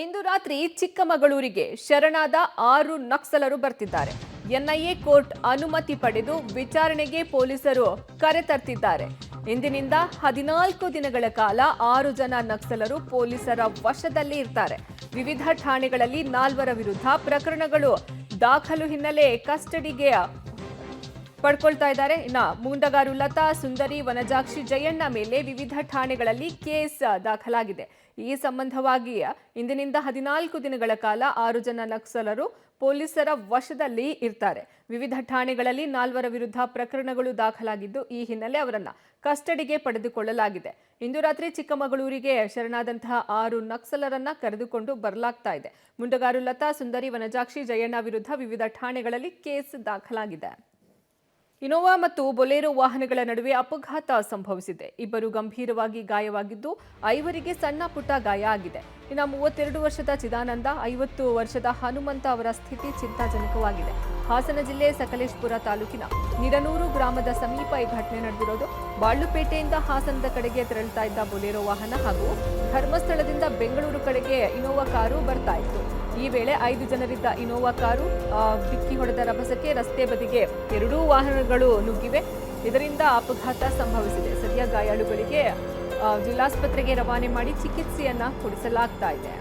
ಇಂದು ರಾತ್ರಿ ಚಿಕ್ಕಮಗಳೂರಿಗೆ ಶರಣಾದ 6 ನಕ್ಸಲರು ಬರ್ತಿದ್ದಾರೆ. ಎನ್ಐಎ ಕೋರ್ಟ್ ಅನುಮತಿ ಪಡೆದು ವಿಚಾರಣೆಗೆ ಪೊಲೀಸರು ಕರೆತರ್ತಿದ್ದಾರೆ. ಇಂದಿನಿಂದ 14 ದಿನಗಳ ಕಾಲ 6 ಜನ ನಕ್ಸಲರು ಪೊಲೀಸರ ವಶದಲ್ಲಿ ಇರ್ತಾರೆ. ವಿವಿಧ ಠಾಣೆಗಳಲ್ಲಿ 4 ವಿರುದ್ಧ ಪ್ರಕರಣಗಳು ದಾಖಲು ಹಿನ್ನೆಲೆ ಕಸ್ಟಡಿಗೆ ಪಡ್ಕೊಳ್ತಾ ಇದ್ದಾರೆ. ಇನ್ನ ಮುಂಡಗಾರು ಲತಾ, ಸುಂದರಿ, ವನಜಾಕ್ಷಿ, ಜಯಣ್ಣ ಮೇಲೆ ವಿವಿಧ ಠಾಣೆಗಳಲ್ಲಿ ಕೇಸ್ ದಾಖಲಾಗಿದೆ. ಈ ಸಂಬಂಧವಾಗಿ ಇಂದಿನಿಂದ 14 ದಿನಗಳ ಕಾಲ 6 ಜನ ನಕ್ಸಲರು ಪೊಲೀಸರ ವಶದಲ್ಲಿ ಇರ್ತಾರೆ. ವಿವಿಧ ಠಾಣೆಗಳಲ್ಲಿ 4 ವಿರುದ್ಧ ಪ್ರಕರಣಗಳು ದಾಖಲಾಗಿದ್ದು, ಈ ಹಿನ್ನೆಲೆ ಅವರನ್ನ ಕಸ್ಟಡಿಗೆ ಪಡೆದುಕೊಳ್ಳಲಾಗಿದೆ. ಇಂದು ರಾತ್ರಿ ಚಿಕ್ಕಮಗಳೂರಿಗೆ ಶರಣಾದಂತಹ 6 ನಕ್ಸಲರನ್ನ ಕರೆದುಕೊಂಡು ಬರಲಾಗ್ತಾ ಇದೆ. ಮುಂಡಗಾರು ಲತಾ, ಸುಂದರಿ, ವನಜಾಕ್ಷಿ, ಜಯಣ್ಣ ವಿರುದ್ಧ ವಿವಿಧ ಠಾಣೆಗಳಲ್ಲಿ ಕೇಸ್ ದಾಖಲಾಗಿದೆ. ಇನೋವಾ ಮತ್ತು ಬೊಲೆರೋ ವಾಹನಗಳ ನಡುವೆ ಅಪಘಾತ ಸಂಭವಿಸಿದೆ. ಇಬ್ಬರು ಗಂಭೀರವಾಗಿ ಗಾಯವಾಗಿದ್ದು, 5 ಸಣ್ಣ ಪುಟ್ಟ ಗಾಯ ಆಗಿದೆ. ಇನ್ನು 32 ವರ್ಷದ ಚಿದಾನಂದ, 50 ವರ್ಷದ ಹನುಮಂತ ಅವರ ಸ್ಥಿತಿ ಚಿಂತಾಜನಕವಾಗಿದೆ. ಹಾಸನ ಜಿಲ್ಲೆ ಸಕಲೇಶಪುರ ತಾಲೂಕಿನ ನಿಡನೂರು ಗ್ರಾಮದ ಸಮೀಪ ಈ ಘಟನೆ ನಡೆದಿರೋದು. ಬಾಳುಪೇಟೆಯಿಂದ ಹಾಸನದ ಕಡೆಗೆ ತೆರಳುತ್ತಾ ಇದ್ದ ಬೊಲೆರೋ ವಾಹನ ಹಾಗೂ ಧರ್ಮಸ್ಥಳದಿಂದ ಬೆಂಗಳೂರು ಕಡೆಗೆ ಇನೋವಾ ಕಾರು ಬರ್ತಾ ಇತ್ತು. ಈ ವೇಳೆ 5 ಜನರಿದ್ದ ಇನೋವಾ ಕಾರು ಡಿಕ್ಕಿ ಹೊಡೆದ ರಭಸಕ್ಕೆ ರಸ್ತೆ ಬದಿಗೆ 2 ವಾಹನಗಳು ನುಗ್ಗಿವೆ. ಇದರಿಂದ ಅಪಘಾತ ಸಂಭವಿಸಿದೆ. ಸದ್ಯ ಗಾಯಾಳುಗಳಿಗೆ ಜಿಲ್ಲಾಸ್ಪತ್ರೆಗೆ ರವಾನೆ ಮಾಡಿ ಚಿಕಿತ್ಸೆಯನ್ನ ಕೊಡಿಸಲಾಗ್ತಾ ಇದೆ.